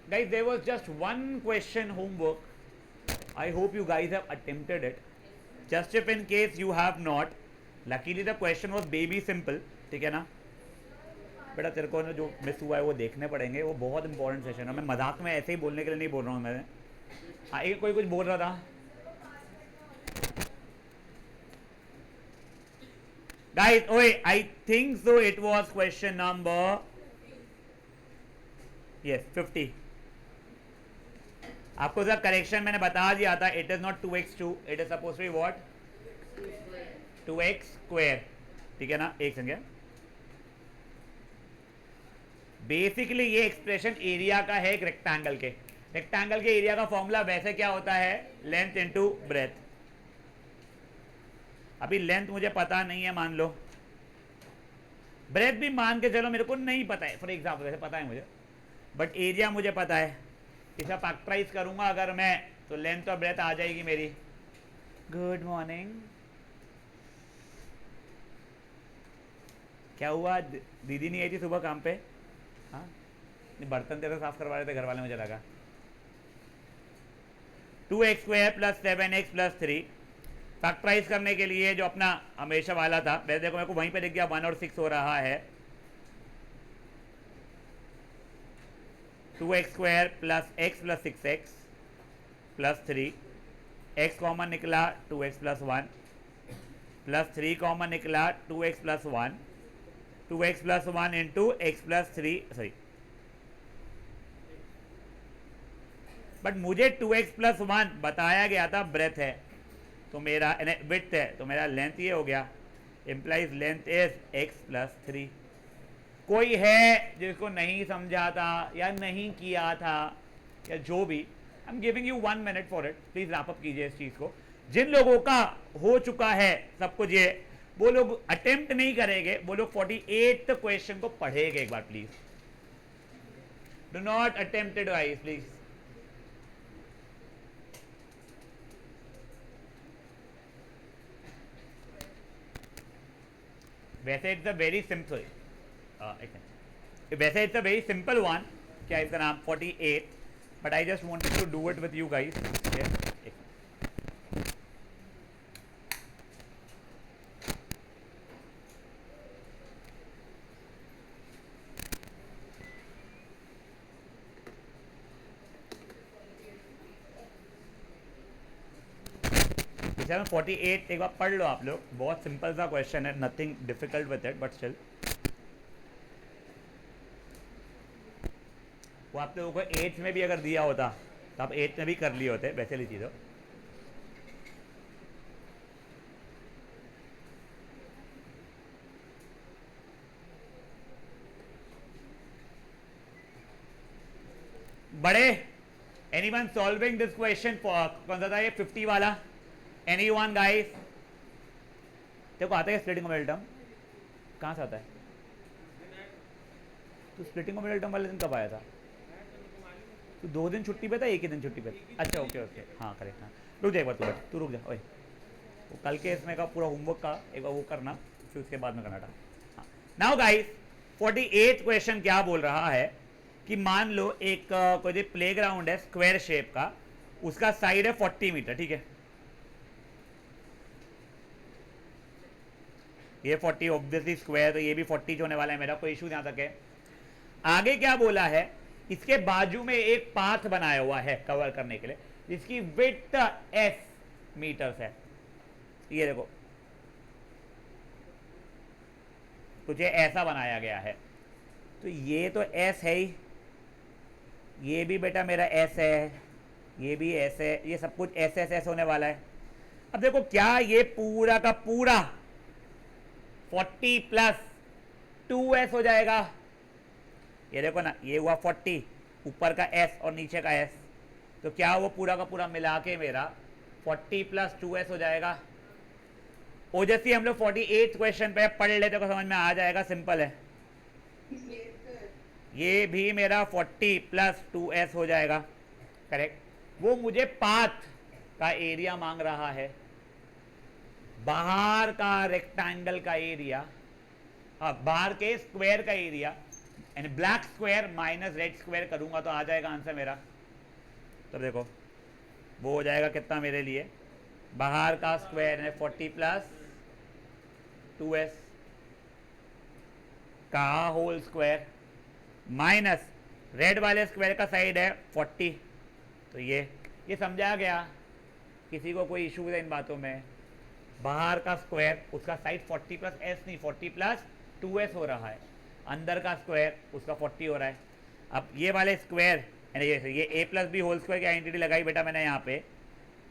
Guys, there was just one question homework. I hope you guys have attempted it. Just if in case you have not, luckily the question was baby simple. ठीक है ना? बेटा तेरे को ना जो miss हुआ है वो देखने पड़ेंगे, वो बहुत इंपॉर्टेंट सेशन है. मैं मजाक में ऐसे ही बोलने के लिए नहीं बोल रहा हूँ मैं. हाँ, एक कोई कुछ बोल रहा था. Guys, wait, I think so it was question number, yes, 50. आपको सर करेक्शन मैंने बता दिया था. It is not 2x2, it is suppose to be what, 2x square. ठीक है ना? एक संख्या. बेसिकली ये एक्सप्रेशन एरिया का है एक रेक्टेंगल के. रेक्टेंगल के एरिया का फॉर्मूला वैसे क्या होता है? Length into breadth. अभी लेंथ मुझे पता नहीं है मान लो, ब्रेथ भी मान के चलो मेरे को नहीं पता है. फॉर एग्जाम्पल वैसे पता है मुझे, बट एरिया मुझे पता है. इसे फैक्टराइज करूंगा अगर मैं, तो लेंथ और ब्रेथ आ जाएगी मेरी. Good morning. क्या हुआ? दीदी नहीं आई थी सुबह काम पे? हाँ, बर्तन तेरे साफ करवा रहे थे घर वाले, मुझे लगा. 2x square plus 7x plus 3 factorise करने के लिए जो अपना हमेशा वाला था, वैसे देखो मेरे को वहीं पे दिख गया 1 और 6 हो रहा है. 2x square plus x plus 6x plus 3, x common निकला 2x प्लस 1 प्लस 3 कॉमन निकला 2x plus 1, 2x plus 1 into x plus 3, sorry, but मुझे 2x प्लस 1 बताया गया था ब्रेथ है, तो मेरा विड्थ है, तो मेरा लेंथ ये हो गया. Implies length is x plus 3. कोई है जिसको नहीं समझा था या नहीं किया था या जो भी, I am giving you 1 minute for it. Please wrap up कीजिए इस चीज को. जिन लोगों का हो चुका है सब कुछ ये, वो लोग अटेम्प्ट नहीं करेंगे, वो लोग 48th क्वेश्चन को पढ़ेंगे एक बार please. Do not attempt it guys please. वैसे इट्स अ वेरी सिंपल, वैसे it's a very simple one. क्या इसका नाम 48, but I just wanted to do it with you guys. में 48 एक बार पढ़ लो आप लोग. बहुत सिंपल सा क्वेश्चन है, nothing difficult with it, but still वो आप लोगों को 8th में भी अगर दिया होता तो आप 8th में भी कर लिए होते. वैसे ली चीज़ों. बड़े एनीवन सॉल्विंग दिस क्वेश्चन? कौन सा था ये 50 वाला? Anyone guys? देखो आता है स्प्लिटिंग मोमेंटम, कहाँ से आता है? तो स्प्लिटिंग मोमेंटम वाले दिन कब आया था? तो 2 दिन छुट्टी पे था, एक ही दिन छुट्टी पे था? अच्छा ओके ओके, हाँ करेक्ट. हाँ रुक जा एक बार, तू रुक जा. ओए वो कल के इसमें का पूरा होमवर्क का एक बार वो करना, फिर उसके बाद में करना था. हाँ नाउ गाइस 48th क्वेश्चन क्या बोल रहा है कि मान लो एक कोई प्ले ग्राउंड है स्क्वायर शेप का, उसका साइड है 40 मीटर. ठीक है, ये 40 ऑब्वियसली स्क्वायर, तो ये भी 40 होने वाला है मेरा, कोई इशू यहाँ तक है. आगे क्या बोला है? इसके बाजू में एक पाथ बनाया हुआ है कवर करने के लिए, जिसकी विड्थ s मीटर्स है. ये देखो तुझे ऐसा बनाया गया है, तो ये तो s है ही, ये भी बेटा मेरा s है, ये भी s है, ये सब कुछ s होने वाला है. अब देखो क्या ये पूरा का पूरा 40 प्लस 2s हो जाएगा? ये देखो ना, ये हुआ 40, ऊपर का s और नीचे का s, तो क्या वो पूरा का पूरा मिला के मेरा 40 प्लस 2s हो जाएगा? ओजस्वी हम लोग 48 क्वेश्चन पे पढ़ लेते को समझ में आ जाएगा, सिंपल है. ये भी मेरा 40 प्लस 2s हो जाएगा. करेक्ट. वो मुझे पाथ का एरिया मांग रहा है, बाहर का रेक्टेंगल का एरिया, हाँ बाहर के स्क्वायर का एरिया. यानी black square minus red square करूंगा तो आ जाएगा आंसर मेरा। तो देखो वो हो जाएगा कितना मेरे लिए, बाहर का स्क्वायर है 40 प्लस 2s का होल स्क्वायर माइनस रेड वाले स्क्वायर का साइड है 40। तो ये समझा गया, किसी को कोई इशू है इन बातों में? बाहर का स्क्वायर उसका साइड 40 प्लस एस नहीं 40 प्लस 2s हो रहा है, अंदर का स्क्वायर उसका 40 हो रहा है। अब ये वाले स्क्वायर ये a plus B whole square की आइडेंटिटी लगाई बेटा मैंने यहाँ पे,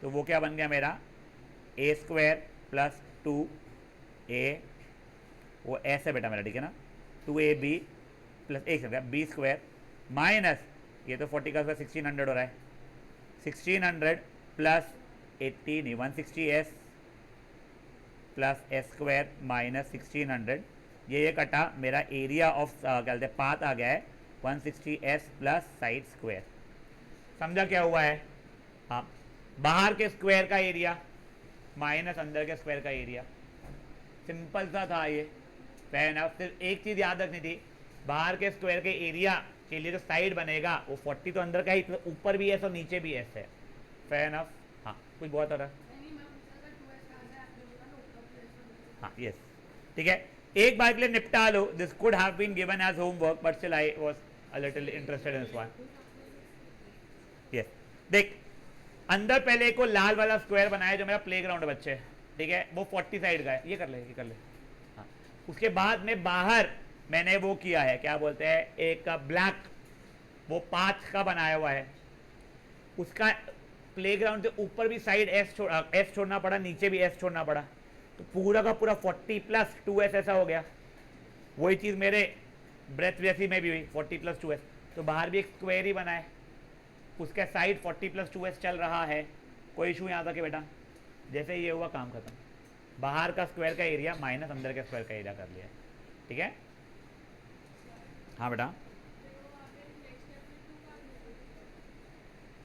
तो वो क्या बन गया मेरा ए स्क्वायर प्लस 2a, वो ऐसे बेटा मेरा, ठीक है ना, 2ab प्लस एक सेकंड बी स्क्वायर माइनस ये तो 40 का स्क्वायर 1600 हो रहा है, 1600 प्लस 80 नहीं 160s plus S square minus 1600, ये कटा मेरा एरिया ऑफ क्या कहते हैं पाथ आ गया है 160s प्लस साइड स्क्वायर। समझा क्या हुआ है? हाँ, बाहर के स्क्वायर का एरिया माइनस अंदर के स्क्वायर का एरिया, सिंपल सा था ये। फैन अब सिर्फ एक चीज़ याद रखनी थी, बाहर के स्क्वायर के एरिया के लिए जो साइड बनेगा वो 40 तो अंदर का ही, तो ऊपर भी एस और नीचे भी एस है। फैन ऑफ हाँ कुछ बहुत हो रहा है। हाँ यस ठीक है, एक बार के लिए निपटा लो। This could have been given as homework but still I was a little interested in this one. Yes देख, अंदर पहले को लाल वाला स्क्वायर बनाया जो मेरा प्लेग्राउंड है बच्चे, ठीक है, वो 40 साइड का है, ये कर ले ये कर ले। हाँ, उसके बाद में बाहर मैंने वो किया है क्या बोलते हैं एक ब्लैक वो 5 का बनाया हुआ है, उसका प्लेग्राउंड के ऊपर भी साइड एस छोड़ना पड़ा, नीचे भी एस छोड़ना पड़ा, तो पूरा का पूरा 40 प्लस 2s ऐसा हो गया। वही चीज़ मेरे ब्रेथ वैसी में भी हुई 40 प्लस 2s, तो बाहर भी एक स्क्वायर ही बना है, उसका साइड 40 प्लस 2s चल रहा है। कोई इशू यहाँ तक है बेटा? जैसे ये हुआ काम खत्म, बाहर का स्क्वायर का एरिया माइनस अंदर के स्क्वायर का एरिया कर लिया, ठीक है। हाँ बेटा,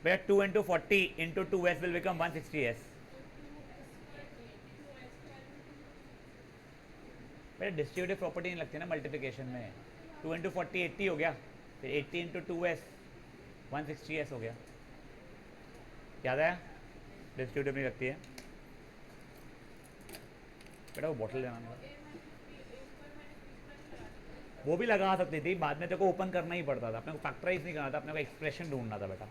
बेटा 2 into 40 into 2s will become 160s। बेटा डिस्ट्रीब्यूटिव प्रॉपर्टी नहीं लगती ना मल्टीप्लिकेशन में, 2 into 40 80 हो गया, फिर 80 into 2s 160s हो गया, याद आया? डिस्ट्रीब्यूटिव नहीं लगती है बेटा, वो बॉटल लेना वो भी लगा सकती थी, बाद में तेरे को ओपन करना ही पड़ता था, अपने को फैक्टराइज नहीं करना था, अपने को एक्सप्रेशन ढूंढना था बेटा।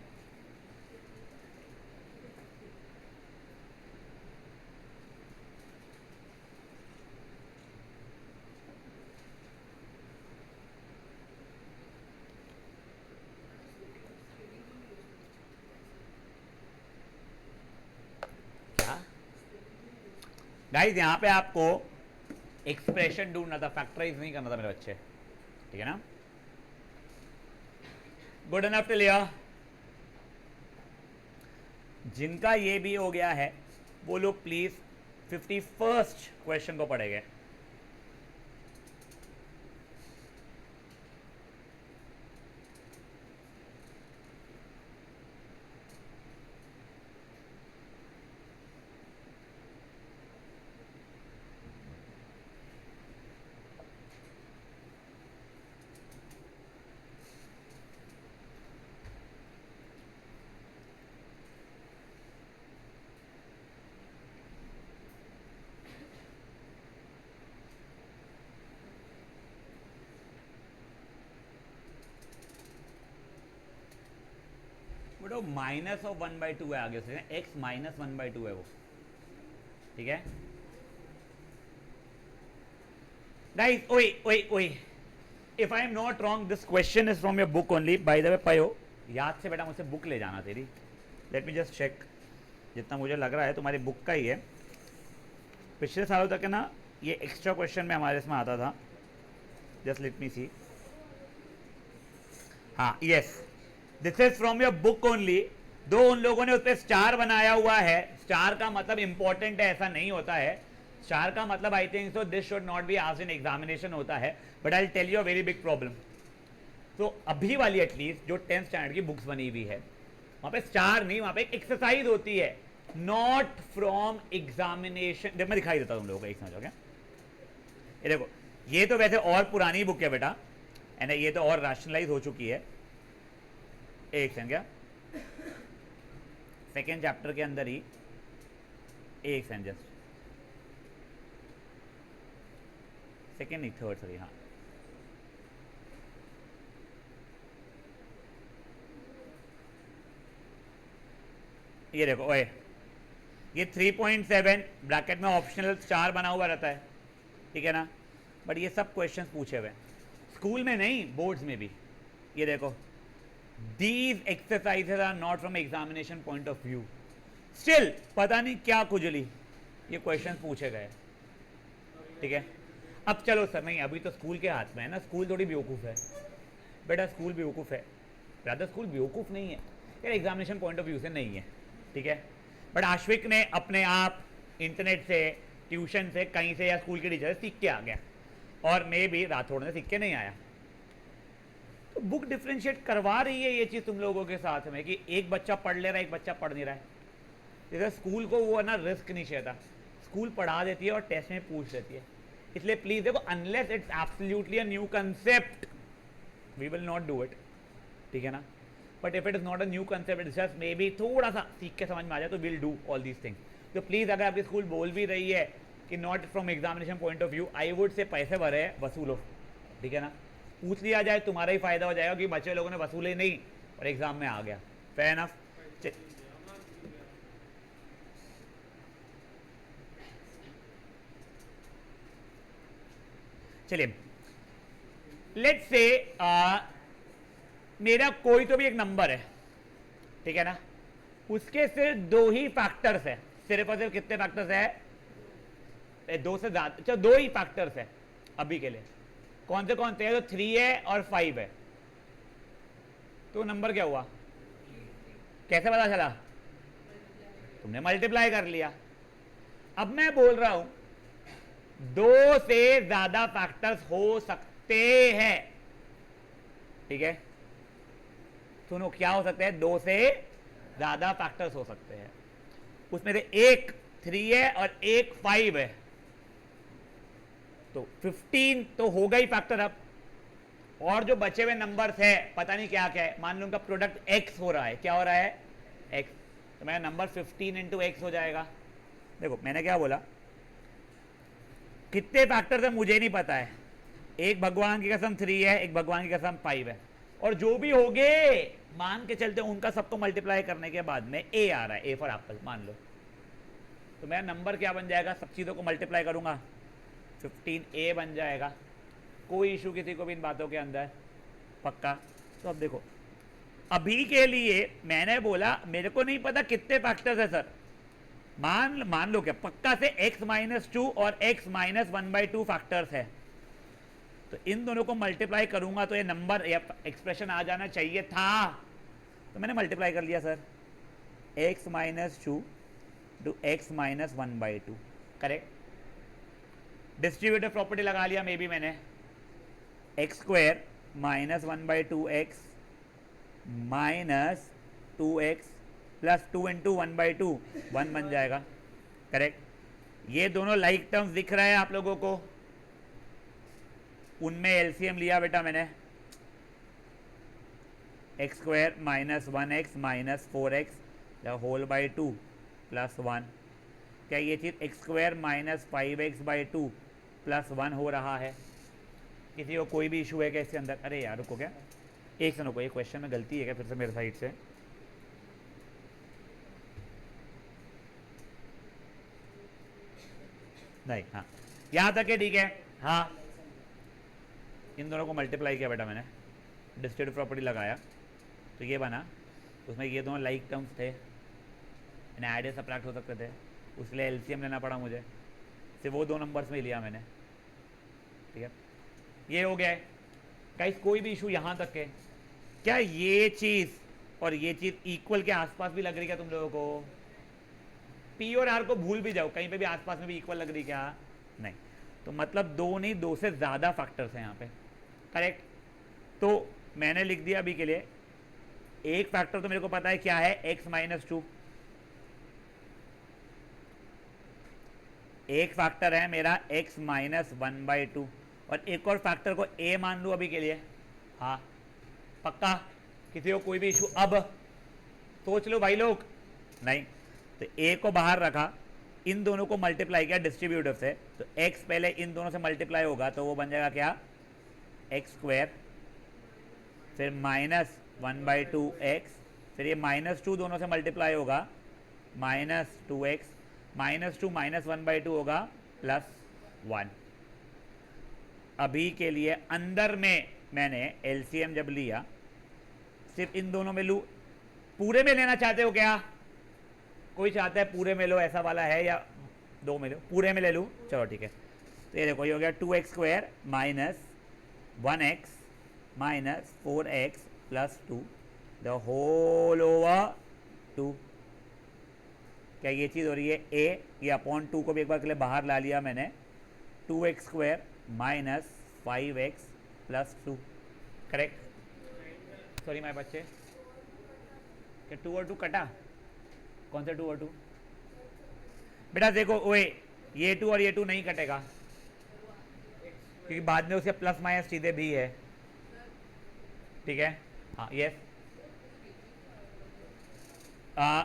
गाइस यहाँ पे आपको एक्सप्रेशन ढूंढना था, फैक्टराइज नहीं करना था मेरे बच्चे, ठीक है ना। Good enough till here. जिनका ये भी हो गया है वो लोग प्लीज 51st क्वेश्चन को पढ़ेंगे। बेटा माइनस ऑफ 1/2 है आगे से, x माइनस 1/2 है वो, ठीक है गाइस। ओए ओए ओए, if I am not wrong this question is from your book only, by the way पायो याद से बेटा मुझसे बुक ले जाना तेरी, लेट मी जस्ट चेक, जितना मुझे लग रहा है तुम्हारी बुक का ही है। पिछले सालों तक है ना ये एक्स्ट्रा क्वेश्चन में हमारे इसमें आता था, जस्ट लेट मी सी। हाँ yes, this is from your book only. दो उन लोगों ने उस पर स्टार बनाया हुआ है, स्टार का मतलब इंपॉर्टेंट है ऐसा नहीं होता है, स्टार का मतलब I think so this should not be asked in examination होता है, but I will tell you a very big problem. तो अभी वाली एटलीस्ट जो 10th स्टैंडर्ड की बुक्स बनी हुई है वहां पे स्टार नहीं, वहां पे एक एक्सरसाइज होती है, नॉट फ्रॉम एग्जामिनेशन। मैं दिखाई देता हूं तुम लोगों को, एक समझो क्या, ये देखो, ये तो वैसे और पुरानी बुक है बेटा, एंड ये तो और राशनलाइज हो चुकी है। एक सेकंड, क्या सेकेंड चैप्टर के अंदर ही, एक सेकंड जस्ट, सेकेंड नहीं थर्ड, सॉरी, हाँ ये देखो, ओए ये 3.7 ब्रैकेट में ऑप्शनल 4 बना हुआ रहता है, ठीक है ना, बट ये सब क्वेश्चंस पूछे हुए स्कूल में नहीं, बोर्ड्स में भी। ये देखो, these exercises are not from examination point of view, still पता नहीं क्या खुजली ये क्वेश्चंस पूछे गए, ठीक है। अब चलो सर, नहीं अभी तो स्कूल के हाथ में है ना, स्कूल थोड़ी बेवकूफ़ है बेटा, स्कूल बेवकूफ़ है, राधा स्कूल बेवकूफ़ नहीं है यार, एग्जामिनेशन पॉइंट ऑफ व्यू से नहीं है, ठीक है। बट आश्विक ने अपने आप इंटरनेट से, ट्यूशन से, कहीं से या स्कूल के टीचर से सीख के आ गया, और मैं भी राठौड़ ने सीख के नहीं आया। तो बुक डिफ्रेंशिएट करवा रही है ये चीज़ तुम लोगों के साथ में कि एक बच्चा पढ़ ले रहा है, एक बच्चा पढ़ नहीं रहा है। जैसे स्कूल को वो ना रिस्क नहीं चाहिए था, स्कूल पढ़ा देती है और टेस्ट में पूछ देती है, इसलिए प्लीज देखो, unless it's absolutely a new concept we will not do it, ठीक है ना। But if it is not a new concept, it's just may be थोड़ा सा सीख के समझ में आ जाए, तो will do all these things. तो प्लीज अगर आपकी स्कूल बोल भी रही है कि not from examination point of view, I would say पैसे भरे हैं, वसूलो, ठीक है ना, पूछ लिया जाए, तुम्हारा ही फायदा हो जाएगा कि बच्चे लोगों ने वसूले नहीं और एग्जाम में आ गया। Fair enough. चलिए, लेट्स से मेरा कोई तो भी एक नंबर है, ठीक है ना, उसके सिर्फ 2 ही फैक्टर्स है, सिर्फ और सिर्फ कितने फैक्टर्स है, 2 से ज्यादा, चलो 2 ही फैक्टर्स है अभी के लिए। कौन से हैं? तो 3 है और 5 है। तो नंबर क्या हुआ, कैसे पता चला? तुमने मल्टीप्लाई कर लिया। अब मैं बोल रहा हूं 2 से ज्यादा फैक्टर्स हो सकते हैं, ठीक है। सुनो, क्या हो सकते हैं? 2 से ज्यादा फैक्टर्स हो सकते हैं, उसमें से एक 3 है और एक 5 है, तो 15 तो होगा ही फैक्टर। अब और जो बचे हुए नंबर्स है पता नहीं क्या क्या है, मान लो उनका प्रोडक्ट x हो रहा है, क्या हो रहा है? x, तो मेरा नंबर 15 इंटू एक्स हो जाएगा। देखो मैंने क्या बोला, कितने फैक्टर्स है मुझे नहीं पता है, एक भगवान की कसम 3 है, एक भगवान की कसम 5 है, और जो भी होगे मान के चलते उनका सबको मल्टीप्लाई करने के बाद में a आ रहा है, a फॉर एप्पल मान लो, तो मेरा नंबर क्या बन जाएगा? सब चीज़ों को मल्टीप्लाई करूंगा, 15a बन जाएगा। कोई इशू किसी को भी इन बातों के अंदर? पक्का? तो अब देखो, अभी के लिए मैंने बोला मेरे को नहीं पता कितने फैक्टर्स है सर, मान लो क्या पक्का से x-2 और x-1/2 फैक्टर्स है, तो इन दोनों को मल्टीप्लाई करूंगा तो ये नंबर या एक्सप्रेशन आ जाना चाहिए था, तो मैंने मल्टीप्लाई कर लिया sir, x-2 two x-1/2, correct. Distributive property लगा लिया मे बी मैंने, x² -1/2x minus 2x plus 2 into 1/2 1 बन जाएगा, करेक्ट। ये दोनों लाइक टर्म्स दिख रहे हैं आप लोगों को, उनमें एलसीएम लिया बेटा मैंने, x² -1x minus 4x whole by 2 plus 1। क्या ये चीज़ x² -5x/2 प्लस 1 हो रहा है? किसी को कोई भी इशू है क्या इसके अंदर? अरे यार रुको, क्या एक से रुको, ये क्वेश्चन में गलती है क्या फिर से मेरे साइड से? नहीं, हाँ यहाँ तक है, ठीक है। हाँ, इन दोनों को मल्टीप्लाई किया बेटा मैंने, डिस्ट्रीब्यूटिव प्रॉपर्टी लगाया तो ये बना, उसमें ये दोनों लाइक टर्म्स थे, इन्हें ऐड या सबट्रैक्ट हो सकते थे, उसके लिए एलसीएम लेना पड़ा मुझे, सिर्फ वो 2 नंबर्स में लिया मैंने, ठीक है। ये हो गया है गाइस, कोई भी इशू यहाँ तक है क्या? ये चीज़ और ये चीज़ इक्वल के आसपास भी लग रही क्या तुम लोगों को? पी और आर को भूल भी जाओ, कहीं पे भी आसपास में भी इक्वल लग रही क्या? नहीं, तो मतलब 2 नहीं 2 से ज़्यादा फैक्टर्स हैं यहाँ पे, करेक्ट। तो मैंने लिख दिया अभी के लिए, एक फैक्टर तो मेरे को पता है क्या है, x-2, एक फैक्टर है मेरा x-1/2, और एक और फैक्टर को a मान लूँ अभी के लिए, हाँ पक्का, किसी को कोई भी इशू? अब सोच लो भाई लोग। नहीं, तो ए को बाहर रखा, इन दोनों को मल्टीप्लाई किया डिस्ट्रीब्यूटिव से, तो x पहले इन दोनों से मल्टीप्लाई होगा तो वो बन जाएगा क्या, एक्स स्क्वायर, फिर माइनस 1/2x, फिर ये -2 दोनों से मल्टीप्लाई होगा, -2x, -2 -1/2 होगा +1। अभी के लिए अंदर में मैंने एलसीएम जब लिया, सिर्फ इन दोनों में लूँ, पूरे में लेना चाहते हो क्या? कोई चाहता है पूरे में लो, ऐसा वाला है, या दो में लो? पूरे में ले लूँ, चलो ठीक है। तो ये देखो, ये हो गया 2x square -1x -4x +2 the whole over 2। क्या ये चीज़ हो रही है? a, ये अपॉन 2 को भी एक बार के लिए बाहर ला लिया मैंने, 2x square -5x +2, correct? Sorry my बच्चे, क्या 2 और 2 कटा? कौन सा 2 और 2? बेटा देखो, ओए ये 2 और ये 2 नहीं कटेगा, क्योंकि बाद में उसके प्लस माइनस सीधे भी है, ठीक है? हाँ यस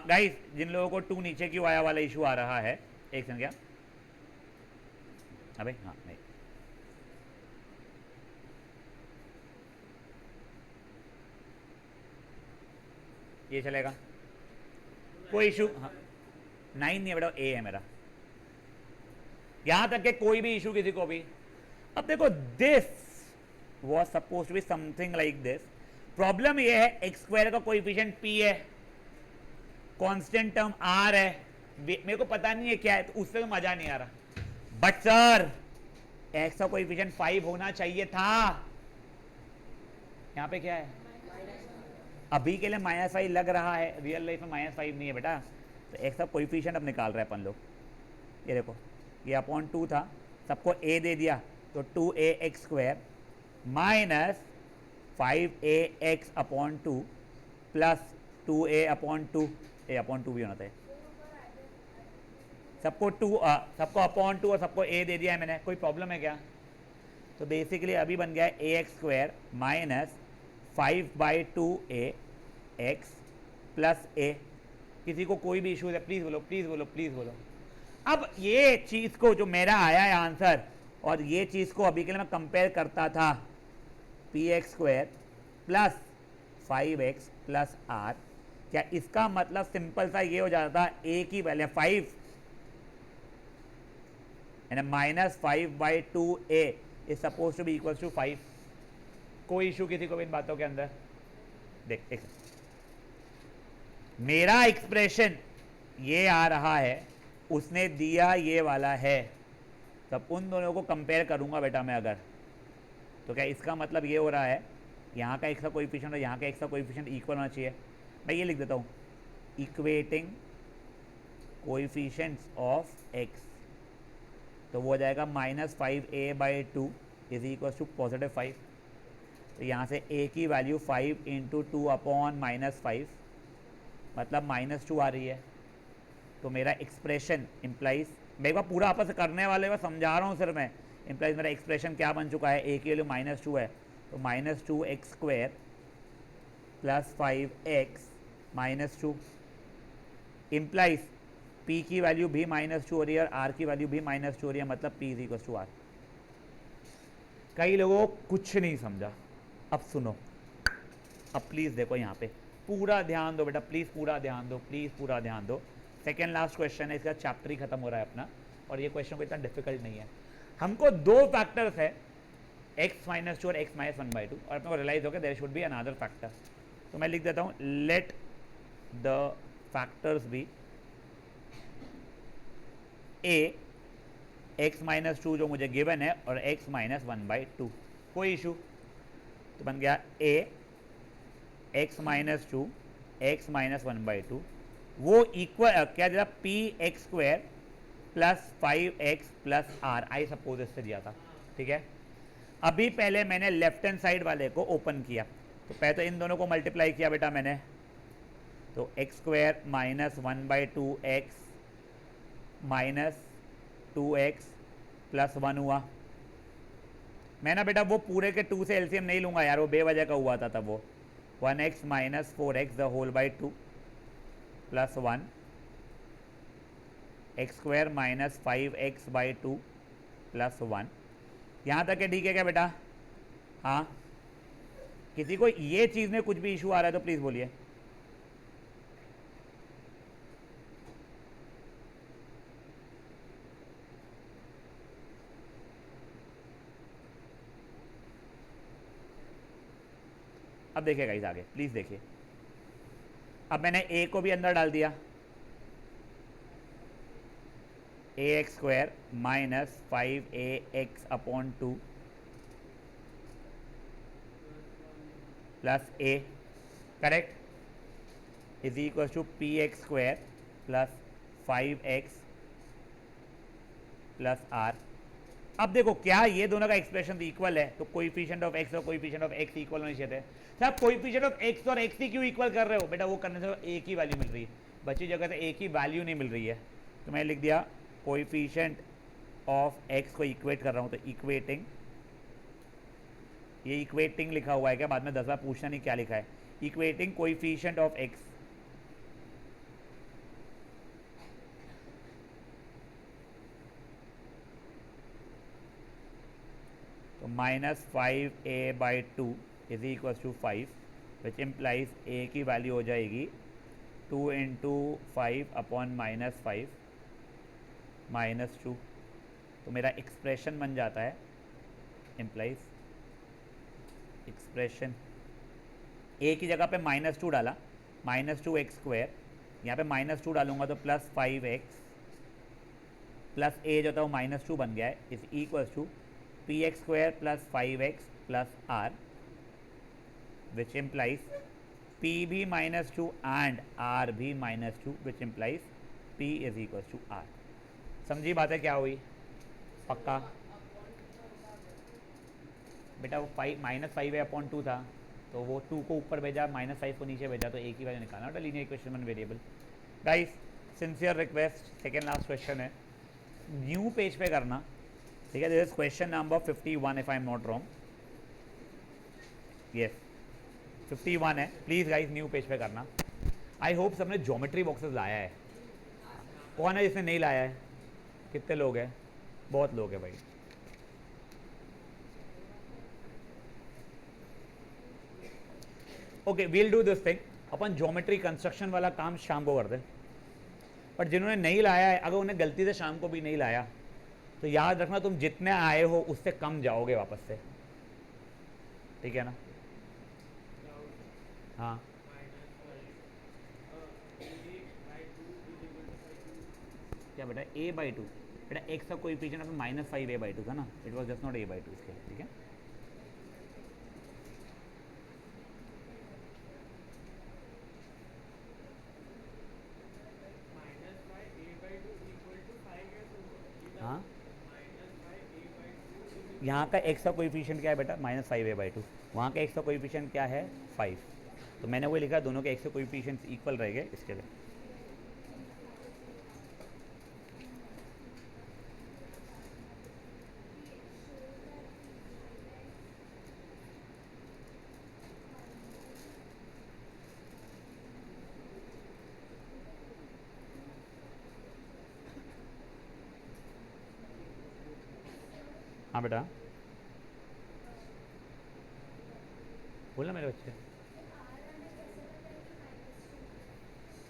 गाइस, जिन लोगों को 2 नीचे क्यों आया वाला इशू आ रहा है, एक सेकंड, क्या अबे? हाँ नहीं, ये चलेगा, कोई इशू? हाँ 9 नहीं है बेटा, ए है मेरा, यहां तक के कोई भी इशू किसी को भी। अब देखो, this was suppose to be something like this. Problem ये है, एक्स स्क्वायर का कोएफिशिएंट p है, कांस्टेंट टर्म r है, मेरे को पता नहीं है क्या है, तो उससे तो मजा नहीं आ रहा। बट सर एक्स का कोएफिशिएंट 5 होना चाहिए था, यहाँ पे क्या है? अभी के लिए -5 लग रहा है, रियल लाइफ में -5 नहीं है बेटा। तो एक्स का कोएफिशिएंट अब निकाल रहे हैं अपन लोग। ये देखो, ये अपॉन 2 था, सबको a दे दिया, तो 2ax square -5ax upon 2 plus 2a upon 2, a upon 2 भी होना चाहिए, सबको सबको अपॉन 2 और सबको a दे दिया है मैंने। कोई प्रॉब्लम है क्या? तो बेसिकली अभी बन गया है ax square -5/2ax plus a। किसी को कोई भी इशू है प्लीज बोलो, प्लीज बोलो, प्लीज बोलो। अब ये चीज को जो मेरा आया है आंसर, और ये चीज को अभी के लिए मैं कंपेयर करता था, px square plus 5x plus r, क्या इसका मतलब सिंपल सा ये हो जाता था, a की वैल्यू 5 यानी -5/2a is suppose to be equal to 5। कोई इशू किसी को भी इन बातों के अंदर? देख एक मेरा एक्सप्रेशन ये आ रहा है, उसने दिया ये वाला है, तब उन दोनों को कंपेयर करूंगा बेटा मैं अगर, तो क्या इसका मतलब ये हो रहा है, यहाँ का एक्स का कोएफिशिएंट और यहाँ का एक्स का कोएफिशिएंट इक्वल होना चाहिए। मैं ये लिख देता हूँ, इक्वेटिंग कोएफिशिएंट्स ऑफ एक्स, तो वो हो जाएगा -5a/2 इज इक्वल टू +5। तो यहाँ से a की वैल्यू 5 × 2 अपॉन -5, मतलब -2 आ रही है। तो मेरा एक्सप्रेशन इम्प्लाइज, मैं एक बार पूरा आपस करने वाले में समझा रहा हूँ सिर्फ मैं, इम्प्लाइज मेरा एक्सप्रेशन क्या बन चुका है, a की वैल्यू -2 है, तो -2x square plus 5x -2 implies p की वैल्यू भी -2 हो रही है और r की वैल्यू भी -2 हो रही है, मतलब p इज r। कई लोगों को कुछ नहीं समझा, अब सुनो, अब प्लीज़ देखो यहाँ पे, पूरा ध्यान दो बेटा, प्लीज़ पूरा ध्यान दो, प्लीज़ पूरा ध्यान दो। सेकेंड लास्ट क्वेश्चन है, इसका चैप्टर ही खत्म हो रहा है अपना, और ये क्वेश्चन को इतना डिफिकल्ट नहीं है। हमको दो फैक्टर्स है, x -2 और x -1/2, और अपने को रियलाइज हो गया there should be another factor. तो मैं लिख देता हूँ, let the factors be a x -2 जो मुझे गिवन है और x -1/2। कोई इशू? तो बन गया a x -2 x -1/2, वो इक्वल क्या दिया, px square plus 5x plus r, I suppose इससे दिया था, ठीक है। अभी पहले मैंने लेफ्ट हैंड साइड वाले को ओपन किया, तो पहले तो इन दोनों को मल्टीप्लाई किया बेटा मैंने, तो x square -1/2x -2x plus 1 हुआ, मैं ना बेटा वो पूरे के 2 से एलसीएम नहीं लूँगा यार, वो बेवजह का हुआ था तब वो 1x minus 4x the whole by 2 plus 1 x square minus 5x by 2 plus 1। यहाँ तक है ठीक है क्या बेटा? हाँ, किसी को ये चीज़ में कुछ भी इशू आ रहा है तो प्लीज़ बोलिए। अब देखिए गाइस आगे प्लीज़ देखिए, अब मैंने a को भी अंदर डाल दिया, a x square minus 5ax upon 2 plus a, correct, is equal to P x square plus 5x plus r। अब देखो क्या ये दोनों का एक्सप्रेशन इक्वल है, तो कोएफिशिएंट ऑफ x और कोएफिशिएंट ऑफ x इक्वल होने चाहिए थे। साहब कोएफिशिएंट ऑफ x और x ही क्यों इक्वल कर रहे हो बेटा? वो करने से एक ही वैल्यू मिल रही है, बची जगह से एक ही वैल्यू नहीं मिल रही है, तो मैं लिख दिया कोएफिशिएंट ऑफ x को इक्वेट कर रहा हूँ, तो इक्वेटिंग, ये इक्वेटिंग लिखा हुआ है क्या? बाद में 10 बार पूछना नहीं क्या लिखा है। इक्वेटिंग कोएफिशिएंट ऑफ x, तो minus 5a by 2 is equal to 5, which implies a की वैल्यू हो जाएगी 2 इंटू 5 अपॉन माइनस 5 माइनस 2, तो मेरा एक्सप्रेशन बन जाता है, इम्प्लाइज एक्सप्रेशन a की जगह पे माइनस 2 डाला, माइनस 2x स्क्वायर, यहाँ पे माइनस 2 डालूंगा तो प्लस 5x प्लस a जो था वो माइनस 2 बन गया है, is equal to P x square plus 5x plus r, which implies p भी माइनस 2 एंड r भी minus 2, which implies p is equal to r। समझी बात है क्या हुई? पक्का बेटा वो माइनस 5 अपॉन 2 था, तो वो 2 को ऊपर भेजा, माइनस 5 को नीचे भेजा, तो एक ही वैल्यू निकालना था, linear equation one variable. Guys sincere request, second last question है, न्यू पेज पे करना, ठीक है? This is question number 51 if I am not wrong, yes 51 है, प्लीज़ गाइस न्यू पेज पे करना। आई होप सबने ज्योमेट्री बॉक्सेस लाया है। कौन है जिसने नहीं लाया है? कितने लोग हैं? बहुत लोग हैं भाई। Okay we'll do this thing, अपन ज्योमेट्री कंस्ट्रक्शन वाला काम शाम को कर दें, पर जिन्होंने नहीं लाया है, अगर उन्हें गलती से शाम को भी नहीं लाया, तो याद रखना तुम जितने आए हो उससे कम जाओगे वापस से, ठीक है ना? हाँ क्या बेटा? a बाई 2 बेटा, x का कोएफिशिएंट में माइनस 5a बाई 2 था ना, it was just not a by 2 इसके, ठीक है? हाँ यहाँ का x का कोएफिशिएंट क्या है बेटा? माइनस 5a बाई 2, वहाँ का x का कोएफिशिएंट क्या है? 5, तो मैंने वही लिखा, दोनों के x के कोएफिशिएंट इक्वल रहेंगे इसके लिए। हाँ बेटा बोलना मेरे बच्चे।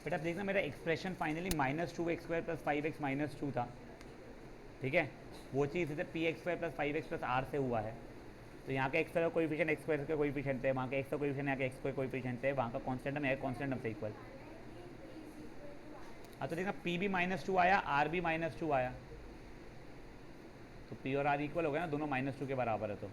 बेटा देखना मेरा expression finally minus 2x square plus 5x minus 2 था, ठीक है? वो चीज़ इसे P x square plus 5x plus r से हुआ है, तो यहाँ का एक्स का कोएफिशिएंट एक्स स्क्वायर का कोएफिशिएंट है, वहाँ का एक्स का कोएफिशिएंट, यहाँ का एक्स का कोएफिशिएंट है, वहाँ का कांस्टेंट में कांस्टेंट से इक्वल। हाँ तो देखना p भी माइनस 2 आया, r भी माइनस 2 आया, तो p और r इक्वल हो गया ना, दोनों माइनस 2 के बराबर है, तो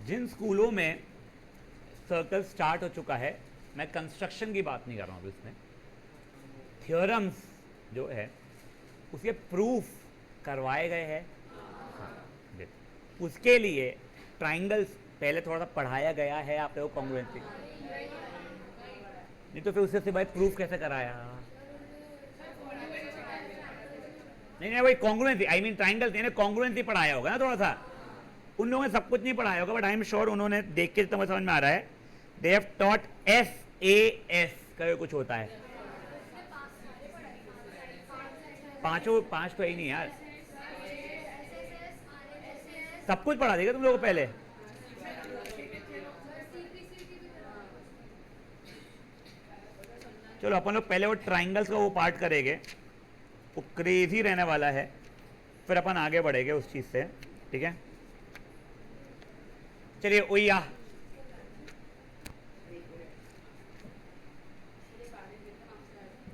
जिन स्कूलों में सर्कल स्टार्ट हो चुका है, मैं कंस्ट्रक्शन की बात नहीं कर रहा हूँ इसमें, थ्योरम्स जो है उसके प्रूफ करवाए गए हैं, उसके लिए ट्राइंगल्स पहले थोड़ा सा पढ़ाया गया है आप लोगों को कॉन्ग्रुएंसी, नहीं तो फिर उससे भाई प्रूफ कैसे कराया? नहीं वही कॉन्ग्रुएंसी, आई मीन ट्राइंगल्स ने कॉन्ग्रुएंसी पढ़ाया होगा ना थोड़ा सा, उन लोगों ने सब कुछ नहीं पढ़ाया होगा, बट आई एम श्योर उन्होंने देख के तो समझ में आ रहा है, दे हैव टॉट SAS का कुछ होता है, पांच तो ही नहीं यार, सब कुछ पढ़ा देगा तुम लोगों को पहले। चलो अपन लोग पहले वो ट्राइंगल्स का वो पार्ट करेंगे, वो क्रेजी रहने वाला है, फिर अपन आगे बढ़ेंगे उस चीज से, ठीक है? चलिए ओया,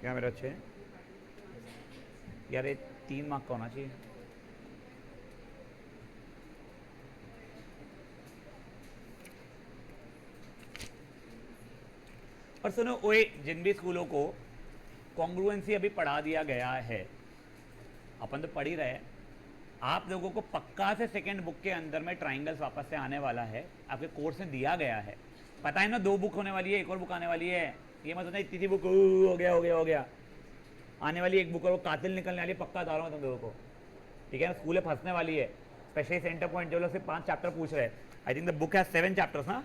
क्या मेरे अच्छे यार, ये 3 मार्क का होना चाहिए। और सुनो ओए, जिन भी स्कूलों को कॉन्ग्रुएंसी अभी पढ़ा दिया गया है, अपन तो पढ़ ही रहे हैं, आप लोगों को पक्का से सेकंड बुक के अंदर में ट्राइंगल्स वापस से आने वाला है, आपके कोर्स में दिया गया है, पता है ना 2 बुक होने वाली है, एक और बुक आने वाली है, ये मत सोचना इतनी सी बुक हो गया, आने वाली एक बुक और वो कातिल निकलने वाली है, पक्का बता रहा हूँ तुम लोगों को, ठीक है ना? स्कूल में फंसने वाली है, स्पेशली सेंटर पॉइंट जो लोग सिर्फ 5 चैप्टर पूछ रहे हैं, I think the book has 7 chapters ना,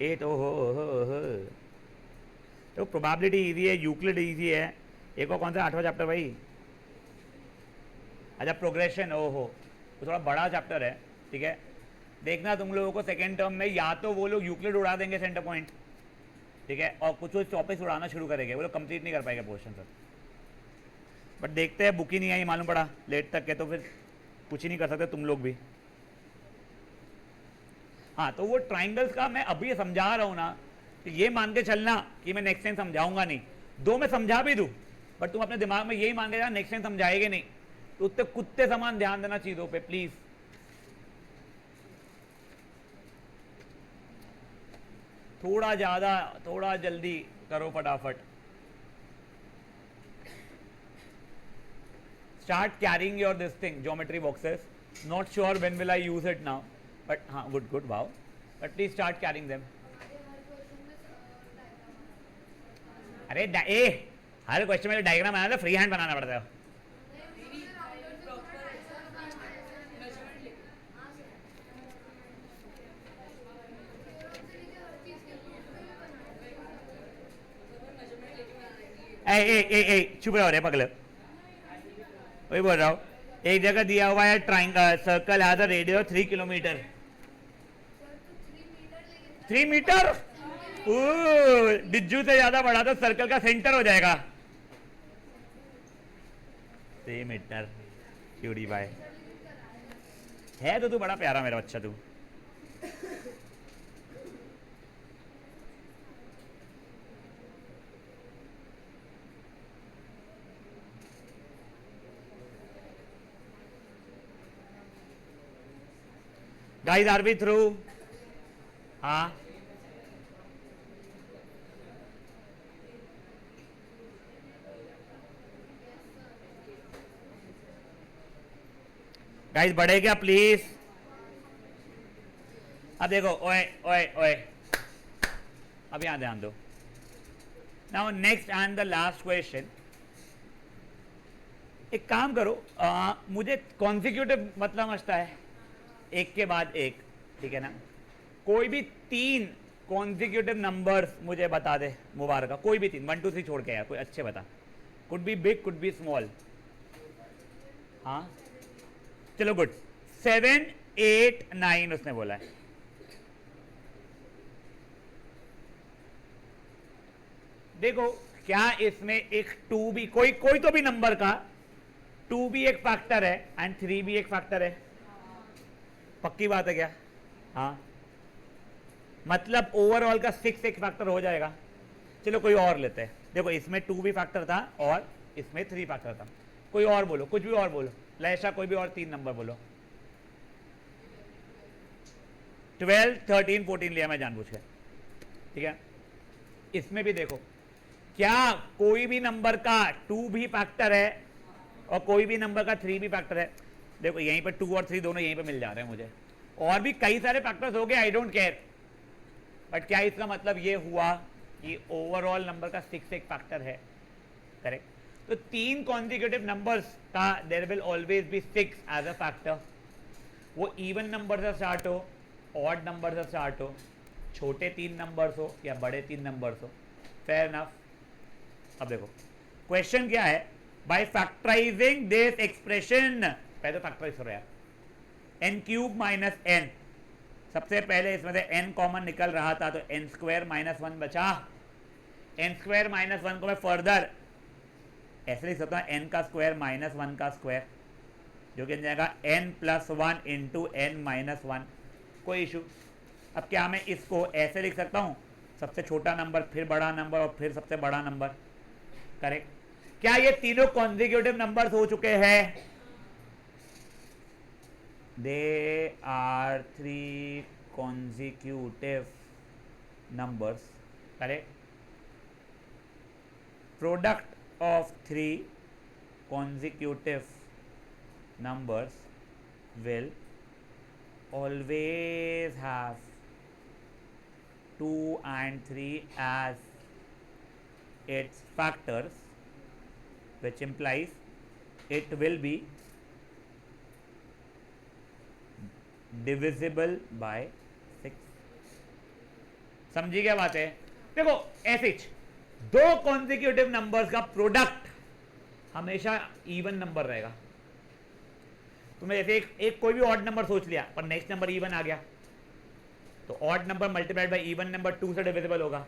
8, हो तो प्रोबेबिलिटी ईजी है, यूक्लिड ईजी है, एक और कौन सा 8वां चैप्टर भाई, अच्छा प्रोग्रेशन, ओहो तो थोड़ा बड़ा चैप्टर है, ठीक है? देखना तुम लोगों को सेकेंड टर्म में या तो वो लोग यूक्लिड उड़ा देंगे सेंटर पॉइंट, ठीक है, और कुछ टॉपिक्स उड़ाना शुरू करेंगे, वो लोग कंप्लीट नहीं कर पाएंगे पोर्शन सर, बट देखते हैं, बुक ही नहीं आई मालूम पड़ा लेट तक के, तो फिर कुछ ही नहीं कर सकते तुम लोग भी। हाँ तो वो ट्राइंगल्स का मैं अभी समझा रहा हूँ ना, तो ये मान के चलना कि मैं नेक्स्ट टाइम समझाऊंगा नहीं, 2 मैं समझा भी दूँ, बट तुम अपने दिमाग में यही मान के जाना नेक्स्ट टाइम समझाएंगे नहीं, तो उत्ते कुत्ते समान ध्यान देना चीजों पे प्लीज। थोड़ा ज्यादा, थोड़ा जल्दी करो फटाफट। Start carrying your this thing, geometry boxes. Not sure when will I use it now, but हाँ good wow, but please start carrying them. अरे हर क्वेश्चन में डायग्राम बनाना फ्री हैंड बनाना पड़ता है। चुप रहो रे पगले, वही बोल रहा हूँ, एक जगह दिया हुआ है triangle circle has a radius 3 kilometre, 3 metre, डिज्जू से ज्यादा बड़ा तो सर्कल का सेंटर हो जाएगा, 3 मीटर क्यूडी भाई है तो तू बड़ा प्यारा मेरा बच्चा तू। Guys, are we through? हाँ गाइस बढ़े क्या प्लीज? अब देखो, ओए ओए ओए, अब यहां ध्यान दो। Now next and the last question, एक काम करो, मुझे कॉन्सिक्यूटिव मतलब समझता है, एक के बाद एक, ठीक है ना? कोई भी 3 कॉन्सिक्यूटिव नंबर्स मुझे बता दे मुबारक, कोई भी 3, 1 2 3 छोड़ के यार, कोई अच्छे बता, could be big could be small. हाँ चलो गुड, 7 8 9 उसने बोला है। देखो क्या इसमें एक 2 भी, कोई तो भी नंबर का 2 भी एक फैक्टर है एंड 3 भी एक फैक्टर है, पक्की बात है क्या? हाँ मतलब ओवरऑल का 6 एक फैक्टर हो जाएगा। चलो कोई और लेते हैं, देखो इसमें 2 भी फैक्टर था और इसमें 3 फैक्टर था, कोई और बोलो, कुछ भी और बोलो, लैशा कोई भी और 3 नंबर बोलो। 12, 13, 14 लिया मैं जानबूझ के, ठीक है। इसमें भी देखो, क्या कोई भी नंबर का 2 भी फैक्टर है और कोई भी नंबर का 3 भी फैक्टर है? देखो यहीं पर 2 और 3 दोनों यहीं पे मिल जा रहे हैं मुझे, और भी कई सारे फैक्टर्स हो गए, आई डोंट केयर, बट क्या इसका मतलब ये हुआ कि ओवरऑल नंबर का 6 एक फैक्टर है? करेक्ट। तो 3 कॉन्जिक्यूटिव नंबर्स का there will always be 6 as a factor. वो इवन नंबर से स्टार्ट हो, ऑड नंबर से स्टार्ट हो, छोटे 3 नंबर्स हो या बड़े 3 नंबर्स हो, फेयर इनफ। अब देखो क्वेश्चन क्या है, बाय फैक्टराइजिंग दिस एक्सप्रेशन, पहले तो फैक्टराइज करो यार, n क्यूब माइनस n, सबसे पहले इसमें से n कॉमन निकल रहा था तो n स्क्वायर माइनस 1 बचा, n स्क्वायर माइनस 1 को मैं फर्दर ऐसे लिख सकता हूँ n का स्क्वायर माइनस 1 का स्क्वायर, जो कि जाएगा n plus 1 into n minus 1, कोई इशू। अब क्या मैं इसको ऐसे लिख सकता हूँ, सबसे छोटा नंबर फिर बड़ा नंबर और फिर सबसे बड़ा नंबर, करेक्ट। क्या ये तीनों कॉन्जिक्यूटिव नंबर्स हो चुके हैं? They are 3 consecutive numbers, correct? Product of 3 consecutive numbers will always have 2 and 3 as its factors, which implies it will be divisible by 6। समझी क्या बात है? देखो ऐसे दो कॉन्जिक्यूटिव नंबर्स का प्रोडक्ट हमेशा इवन नंबर रहेगा। तुमने जैसे एक कोई भी ऑड नंबर सोच लिया पर नेक्स्ट नंबर इवन आ गया, तो odd number multiplied by even number 2 से डिविजिबल होगा।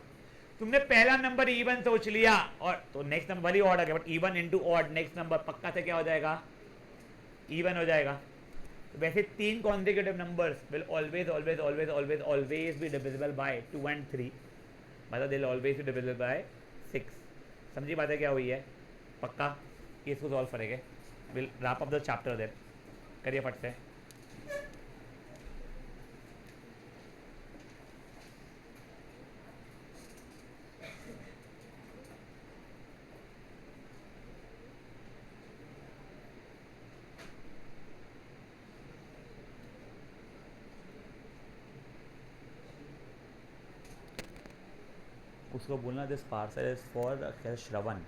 तुमने पहला नंबर इवन सोच लिया और तो नेक्स्ट नंबर भले ऑड आ गया, but even into odd next number पक्का से क्या हो जाएगा? इवन हो जाएगा। तो वैसे 3 consecutive numbers will always always always always always be divisible by 2 and 3, मतलब they will always be divisible by 6। समझी बातें क्या हुई है? पक्का ये इसको सॉल्व करेंगे, will wrap up the chapter then, करिए फट से। उसको बोलना this parcel is for Shravan.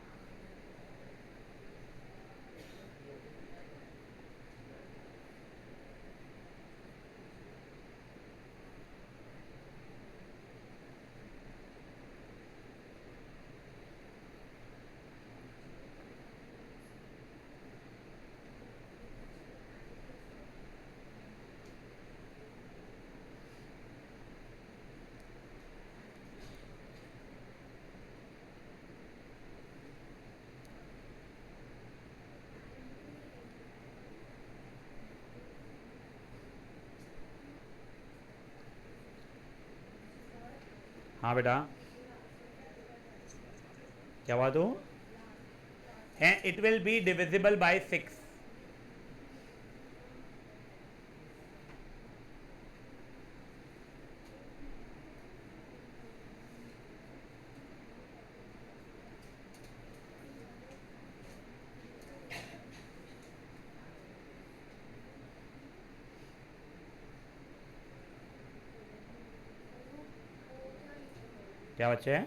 हाँ बेटा क्या बात हो है? It will be divisible by 6। क्या बच्चे हैं?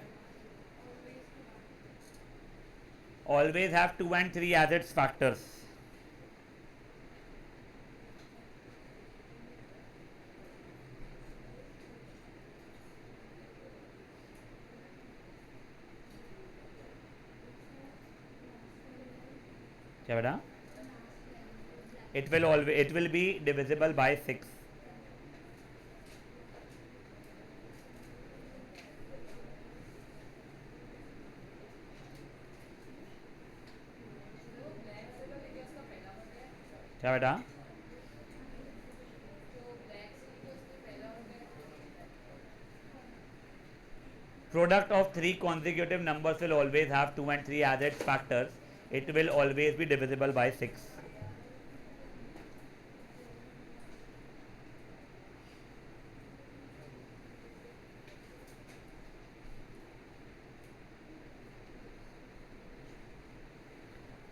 Always have 2 and 3 as its factors। क्या बेटा? it will be divisible by 6। क्या बेटा? Product of 3 consecutive numbers will always have 2 and 3 as its factors, it will always be divisible by 6।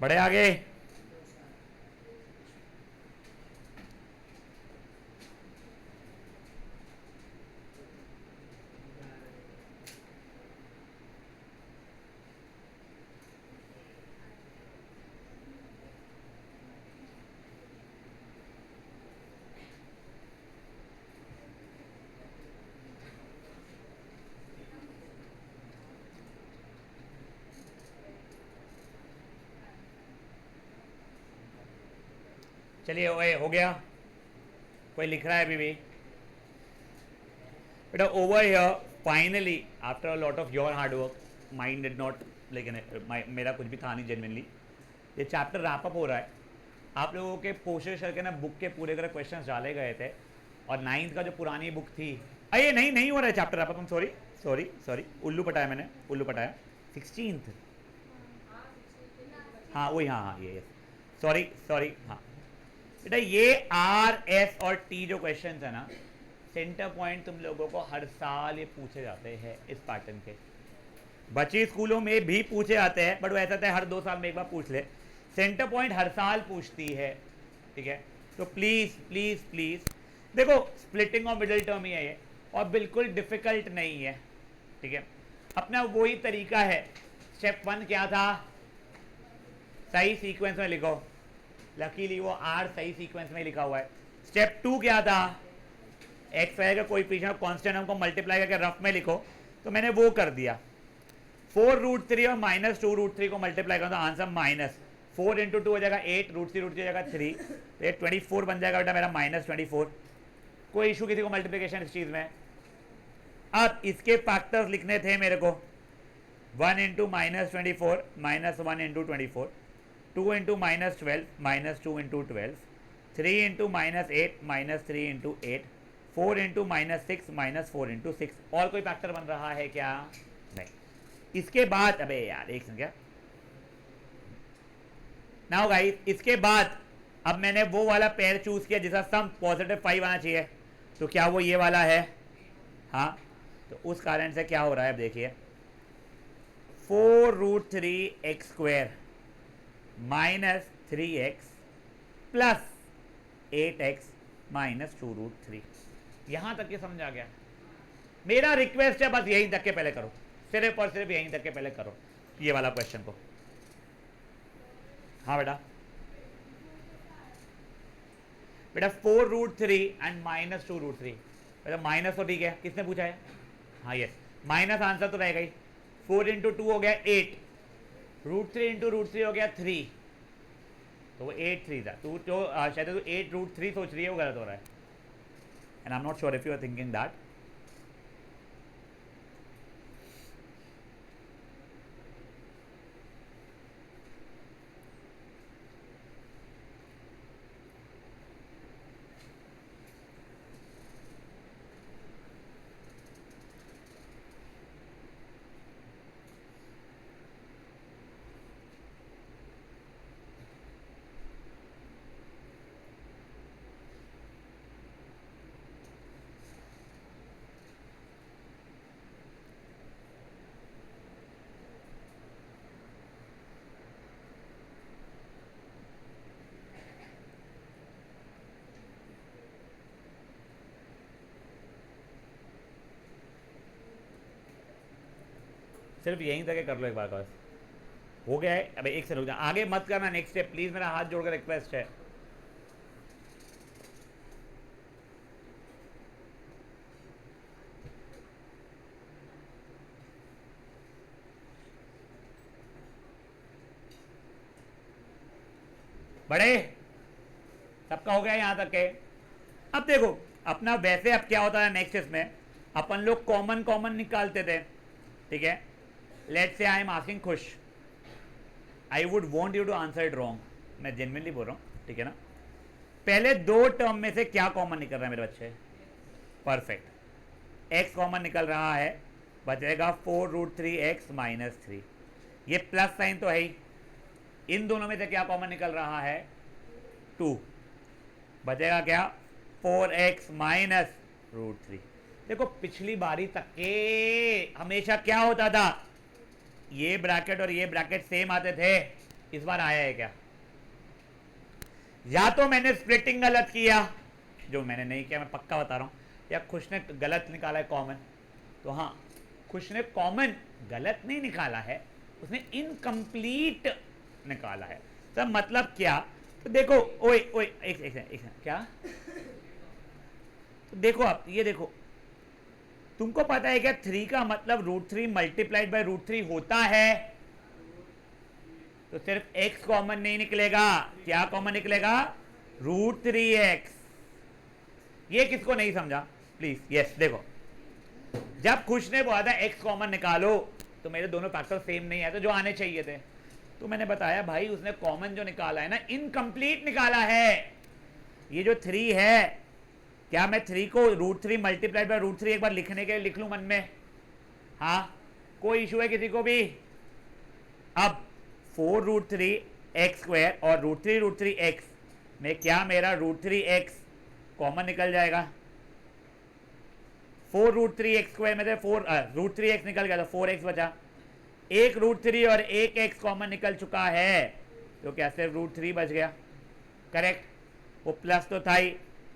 बढ़े आगे। चलिए ओए हो गया। कोई लिख रहा है अभी भी? बेटा over here finally after a lot of your hard work, mind did not, लेकिन मेरा कुछ भी था नहीं जेन्युइनली, ये चैप्टर रैप अप हो रहा है। आप लोगों के पोस्टर करके ना बुक के पूरे पूरे क्वेश्चंस डाले गए थे, और 9th का जो पुरानी बुक थी, अरे नहीं हो रहा है chapter wrap up. Sorry sorry sorry, उल्लू पटाया मैंने, उल्लू पटाया। 16th, हाँ वही, हाँ ये सॉरी सॉरी। हाँ बेटा ये आर एस और टी जो क्वेश्चन है ना, सेंटर पॉइंट तुम लोगों को हर साल ये पूछे जाते हैं इस पैटर्न के। बच्चे स्कूलों में भी पूछे जाते हैं, बट वो ऐसा था हर 2 साल में एक बार पूछ ले। सेंटर पॉइंट हर साल पूछती है, ठीक है? तो प्लीज प्लीज प्लीज देखो, स्प्लिटिंग ऑफ मिडिल टर्म ही है ये, और बिल्कुल डिफिकल्ट नहीं है, ठीक है? अपना वही तरीका है। स्टेप 1 क्या था? सही सीक्वेंस में लिखो। लकीली वो आर सही सीक्वेंस में लिखा हुआ है। स्टेप 2 क्या था? एक्स वाई का कोई पीछे कॉन्स्टेंट हमको मल्टीप्लाई करके रफ में लिखो, तो मैंने वो कर दिया। 4√3 और -2√3 को मल्टीप्लाई करो तो आंसर -4 × 2 हो जाएगा 8, √3 हो जाएगा 3, तो ये 24 बन जाएगा बेटा मेरा -24। कोई इशू किसी को मल्टीप्लिकेशन इस चीज में? अब इसके फैक्टर्स लिखने थे मेरे को। 1 × -24 -1 × 24, 2 × -12 -2 × 12, 3 × -8 -3 × 8, 4 × -6 -4 × 6। और कोई फैक्टर बन रहा है क्या? नहीं। इसके बाद अबे यार एक सेकंड, नाउ गाइस इसके बाद अब मैंने वो वाला पेयर चूज किया जिसका सम +5 आना चाहिए, तो क्या वो ये वाला है? हाँ, तो उस कारण से क्या हो रहा है अब देखिए, 4√3x² -3x + 8x -2√3। यहां तक के समझ आ गया? मेरा रिक्वेस्ट है बस यहीं तक के पहले करो, सिर्फ और सिर्फ यहीं तक के पहले करो ये वाला क्वेश्चन को। हाँ बेटा, बेटा 4√3 एंड -2√3, बेटा माइनस तो ठीक है, किसने पूछा है? हाँ यस, माइनस आंसर तो रहेगा ही। 4 × 2 हो गया 8, √3 × √3 हो गया 3, तो वो 8 3 था। तू तो शायद तू 8√3 सोच रही है, वो गलत हो रहा है। And I am not sure if you are thinking that. सिर्फ यहीं तक कर लो एक बार, बस हो गया है। अबे एक से रुक जा, आगे मत करना नेक्स्ट स्टेप प्लीज, मेरा हाथ जोड़कर रिक्वेस्ट है। बड़े सबका हो गया यहां तक के। अब देखो अपना वैसे अब क्या होता है नेक्स्ट इसमें, अपन लोग कॉमन कॉमन निकालते थे, ठीक है? Let's say I am asking Khush, I would want you to answer it wrong, मैं जेन्युइनली बोल रहा हूँ, ठीक है ना? पहले 2 टर्म में से क्या कॉमन निकल रहा है मेरे बच्चे? परफेक्ट, x कॉमन निकल रहा है, बचेगा 4√3x -3, ये प्लस साइन तो है ही। इन दोनों में से क्या कॉमन निकल रहा है? 2, बचेगा क्या? 4x -√3। देखो पिछली बारी तक के हमेशा क्या होता था, ये ब्रैकेट और ये ब्रैकेट सेम आते थे, इस बार आया है क्या? या तो मैंने स्प्लिटिंग गलत किया, जो मैंने नहीं किया, मैं पक्का बता रहा हूं, या खुश ने गलत निकाला है कॉमन। तो हाँ, खुश ने कॉमन गलत नहीं निकाला है, उसने इनकम्प्लीट निकाला है। तो मतलब क्या? तो देखो, ओए ओए एक क्या, तो देखो आप ये देखो, तुमको पता है क्या 3 का मतलब √3 मल्टीप्लाइड बाय √3 होता है? तो सिर्फ x कॉमन नहीं निकलेगा, क्या कॉमन निकलेगा? √3x। ये किसको नहीं समझा प्लीज? यस देखो, जब खुश ने बोला था x कॉमन निकालो, तो मेरे दोनों फैक्टर सेम नहीं आए, तो जो आने चाहिए थे, तो मैंने बताया भाई उसने कॉमन जो निकाला है ना, इनकम्प्लीट निकाला है। ये जो 3 है, क्या मैं 3 को √3 मल्टीप्लाइड बाय √3 एक बार लिखने के लिए लिख लूं मन में? हाँ, कोई इशू है किसी को भी? अब 4√3x² और √3√3x में क्या मेरा √3x कॉमन निकल जाएगा? 4√3x² में से 4√3x निकल गया, तो 4x बचा। एक √3 और एक x कॉमन निकल चुका है, तो क्या सिर्फ √3 बच गया? करेक्ट। वो प्लस तो था ही,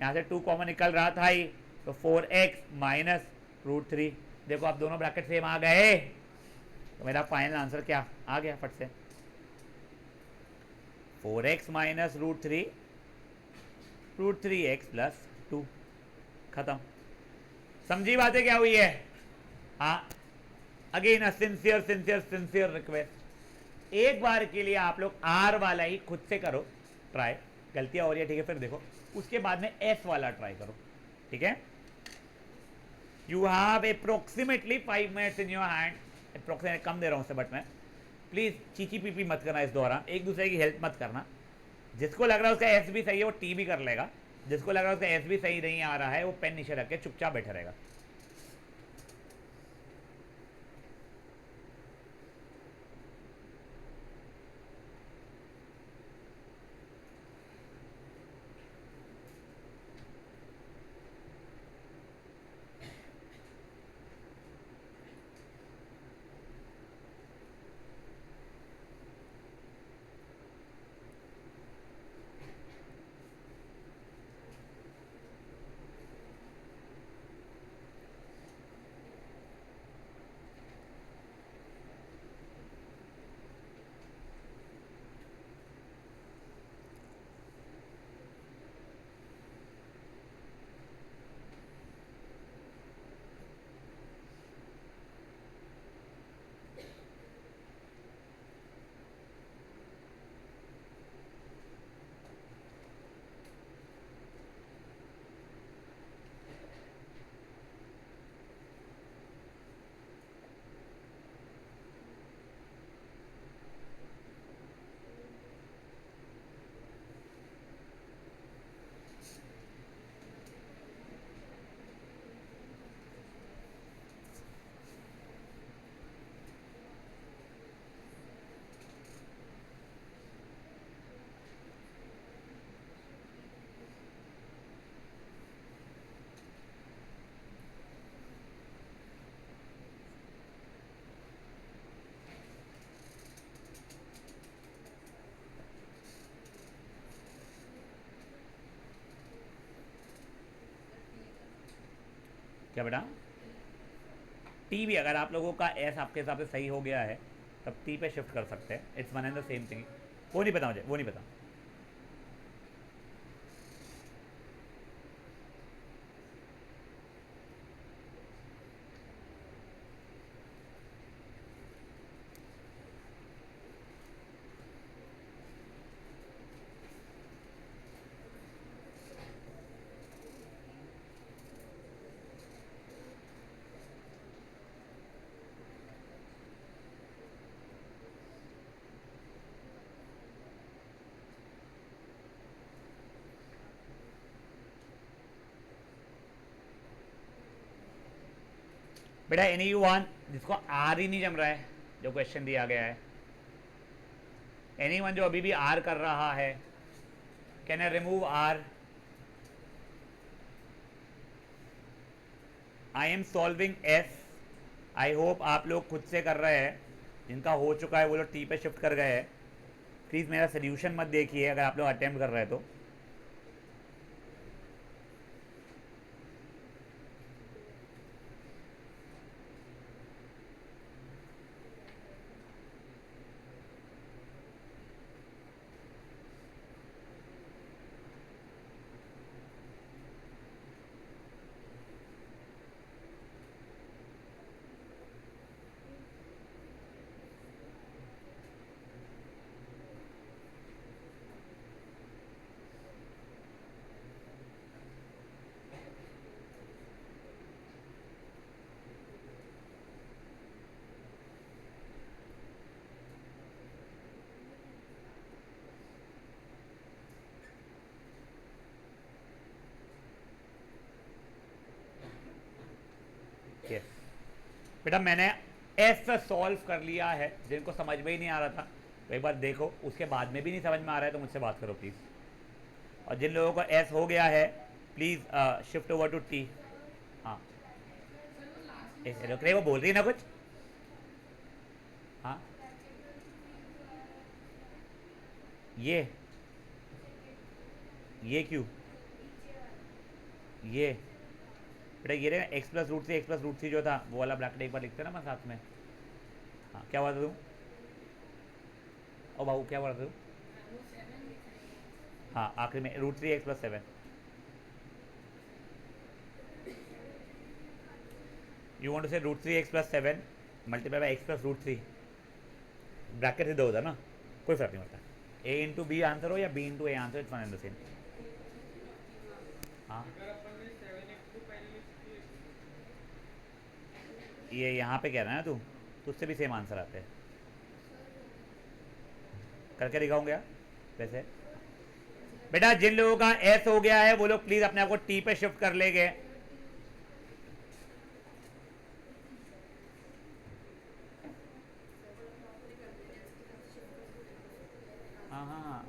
यहाँ से 2 कॉमन निकल रहा था ही, तो 4x माइनस √3। देखो आप दोनों ब्रैकेट सेम आ गए, तो मेरा फाइनल आंसर क्या आ गया फट से? 4x minus √3, √3x plus 2। खत्म। समझी बातें क्या हुई है? हाँ, again sincere sincere sincere request, एक बार के लिए आप लोग R वाला ही खुद से करो ट्राई, गलतियां हो रही है ठीक है, फिर देखो, उसके बाद में S वाला ट्राई करो, ठीक है? You have approximately 5 minutes in your hand, approximate कम दे रहा हूं से, बट मैं प्लीज चीची पीपी मत करना इस दौरान, एक दूसरे की हेल्प मत करना। जिसको लग रहा है उसका एस भी सही है वो टी भी कर लेगा, जिसको लग रहा है उसका एस भी सही नहीं आ रहा है वो पेन नीचे रख के चुपचाप बैठा रहेगा। क्या बेटा? टी भी अगर आप लोगों का एस आपके हिसाब से सही हो गया है तब टी पे शिफ्ट कर सकते हैं, it's one and the same thing. वो नहीं पता मुझे, वो नहीं पता। बेटा एनी वन जिसको आर ही नहीं जम रहा है, जो क्वेश्चन दिया गया है, एनी वन जो अभी भी आर कर रहा है, can I remove R? I am solving S. I hope आप लोग खुद से कर रहे हैं, जिनका हो चुका है वो लोग टी पे शिफ्ट कर गए हैं। प्लीज़ मेरा सोल्यूशन मत देखिए अगर आप लोग अटेम्प्ट कर रहे हैं तो। यस बेटा, मैंने एस सॉल्व कर लिया है। जिनको समझ में ही नहीं आ रहा था तो एक बार देखो, उसके बाद में भी नहीं समझ में आ रहा है तो मुझसे बात करो प्लीज़। और जिन लोगों को एस हो गया है please shift over to T. हाँ रुक रहे, वो बोल रही है ना कुछ। हाँ ये क्यों ये बेटा, ये रहे x plus root three, x plus root three जो था वो वाला ब्रैकेट एक बार लिखते ना मैं साथ में। हाँ क्या हुआ था तू? ओ बाबू क्या हुआ था तू? हाँ आखिरी में root three x plus seven. You want to say root three x plus seven multiply by x plus root three, bracket से दो होता ना, कोई फर्क नहीं पड़ता। ए इंटू बी आंसर हो या B into A answer, it's one and the same. हाँ ये यहाँ पे कह रहा है ना तू, तो उससे भी सेम आंसर आते हैं। करके दिखाऊंगा वैसे। बेटा जिन लोगों का एस हो गया है वो लोग प्लीज अपने आप को टी पे शिफ्ट कर लेंगे। हाँ हाँ हाँ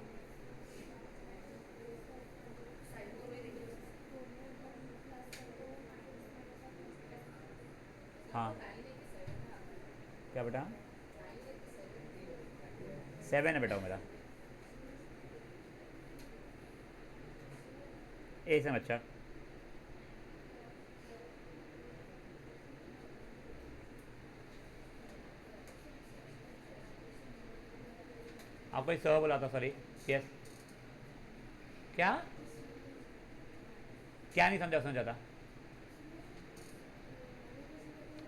हाँ क्या बेटा? सेवन है बेटा मेरा। ए से अच्छा आपको सर बोला था, सॉरी। यस क्या क्या नहीं समझा, समझा था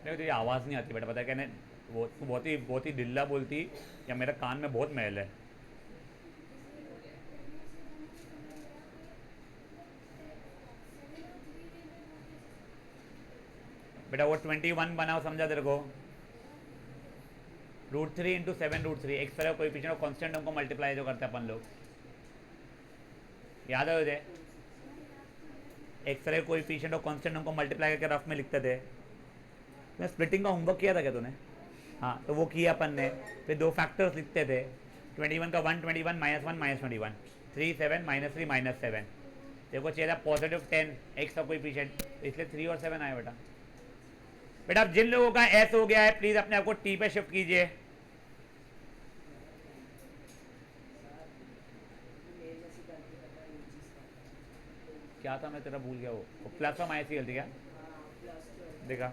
मेरे को। तेरी आवाज़ नहीं आती बेटा, पता है कहने वो तू बहुत ही ढिल्ला बोलती, या मेरे कान में बहुत मैल है। बेटा वो 21 बनाओ, समझा तेरे को? Root three into seven root three, x तरह कोई पीछे कॉन्स्टेंट हमको मल्टीप्लाई जो करते हैं अपन लोग, याद है तुझे? एक्स तरह कोई पीछे कॉन्स्टेंट हमको मल्टीप्लाई करके रफ में लिखते थे। मैं स्प्लिटिंग का होमवर्क किया था क्या तूने? हाँ तो वो किया अपन ने। फिर दो फैक्टर्स लिखते थे, 21 का 121 -1 -21, 3 7 -3 -7। देखो चाहिए पॉजिटिव 10 एक्स का कोई पीछे, इसलिए 3 और 7 आया बेटा। बेटा अब जिन लोगों का एस हो गया है प्लीज अपने आप को टी पे शिफ्ट कीजिए। क्या था मैं तेरा भूल गया, वो प्लस और माइनस की गलती क्या देखा?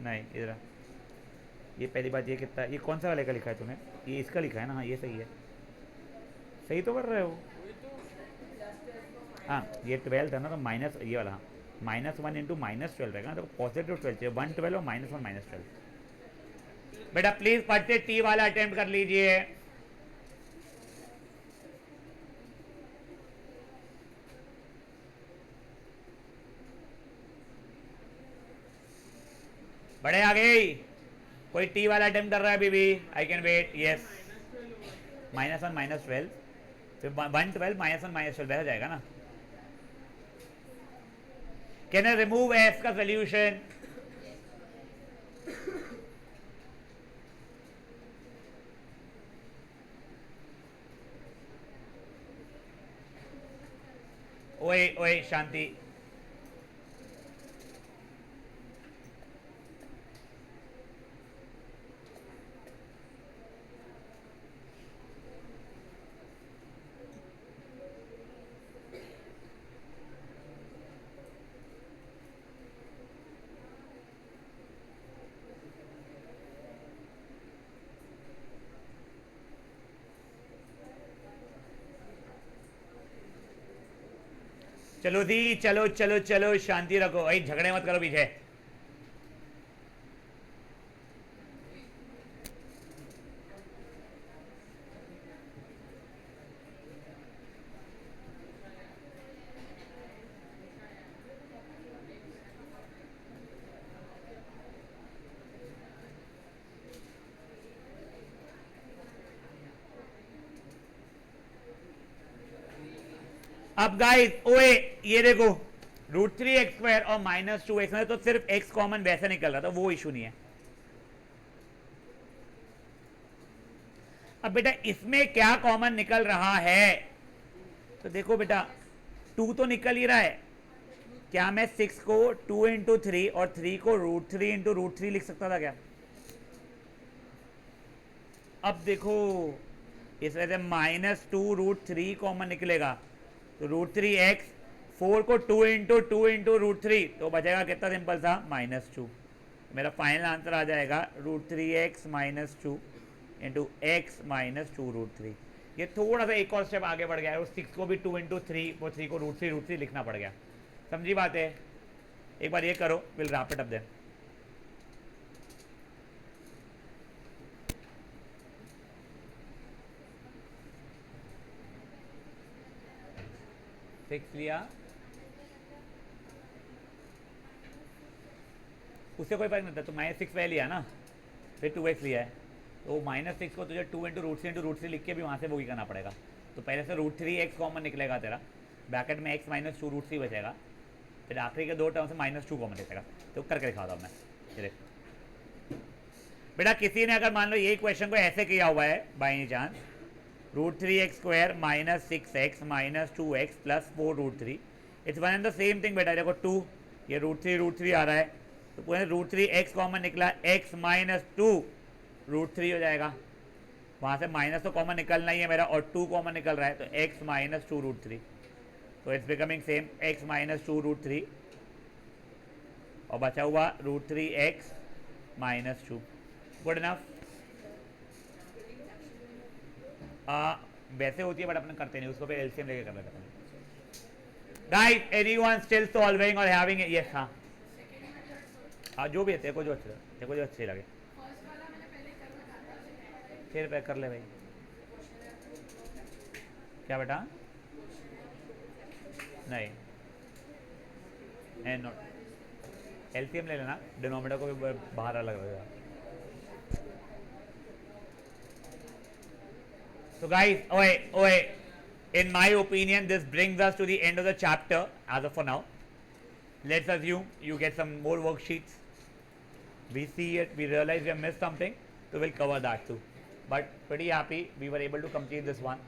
नहीं इधर ये पहली बात, ये कितना, ये कौन सा वाले का लिखा है तूने? ये इसका लिखा है ना? हाँ ये सही है, सही तो कर रहे हो। हाँ ये 12 था ना, तो माइनस ये वाला, हाँ -1 इंटू -12 रहेगा ना, तो पॉजिटिव 12 चाहिए, 112 और -1 -12। बेटा प्लीज पढ़ते टी वाला अटेम्प्ट कर लीजिए। बड़े आ गए, कोई टी वाला अटेम्प्ट कर रहा है अभी भी? I can wait. यस -1 -12, फिर 112 -1 -12 वैसा जाएगा ना। कैन आई रिमूव एस का सोल्यूशन? ओए ओए शांति, चलो जी, चलो चलो चलो, शांति रखो भाई, झगड़े मत करो पीछे। अब गाइस ओए, ये देखो √3x² और -2x में तो सिर्फ x कॉमन वैसे निकल रहा था, वो इशू नहीं है। अब बेटा इसमें क्या कॉमन निकल रहा है, तो देखो बेटा 2 तो निकल ही रहा है। क्या मैं 6 को 2 इंटू 3 और 3 को √3 इंटू √3 लिख सकता था क्या? अब देखो इस वजह से -2√3 कॉमन निकलेगा, तो √3x, 4 को 2 इंटू √3, तो बचेगा कितना सिंपल सा, -2। मेरा फाइनल आंसर आ जाएगा √3x -2 इंटू x -2√3। ये थोड़ा सा एक और स्टेप आगे बढ़ गया है, उस 6 को भी 2 इंटू 3, वो 3 को √3 लिखना पड़ गया। समझी बात है? एक बार ये करो, will wrap it up then. Six लिया, उससे कोई फर्क नहीं था, तो -6 वह लिया ना, फिर 2x लिया है, तो -6 को तुझे 2 इंटू √3 लिख के भी वहाँ से वो ही करना पड़ेगा। तो पहले से √3x कॉमन निकलेगा तेरा, ब्रैकेट में x -2√3 बचेगा, फिर आखिरी के दो टर्म से -2 कॉमन निकलेगा। तो करके दिखा था मैं, ये बेटा किसी ने अगर मान लो यही क्वेश्चन को ऐसे किया हुआ है by any chance, √3x² -6x -2x + 4√3, it's one and the same thing बेटा। देखो 2, ये √3 आ रहा है, तो पूरे √3x कॉमन निकला, x -2√3 हो जाएगा, वहाँ से माइनस तो कॉमन निकलना ही है मेरा, और 2 कॉमन निकल रहा है, तो x -2√3, तो इट्स बिकमिंग सेम x -2√3, और बचा हुआ √3x -2। Good enough. वैसे होती है बट अपन करते नहीं उसको, फिर एलसीएम लेके कर लेते हैं। गाइस एनीवन स्टिल सॉल्विंग और हैविंग? यस, हाँ हाँ, जो भी है, तेरे को जो अच्छे लगे फिर पे कर ले भाई। क्या बेटा? नहीं, एंड नोट, एलसीएम ले लेना, डिनोमिनेटर को भी बाहर अलग लगेगा। So guys, in my opinion, this brings us to the end of the chapter as of for now. Let's assume you get some more worksheets. We see it, we realize we have missed something, so we'll cover that too. But pretty happy we were able to complete this one.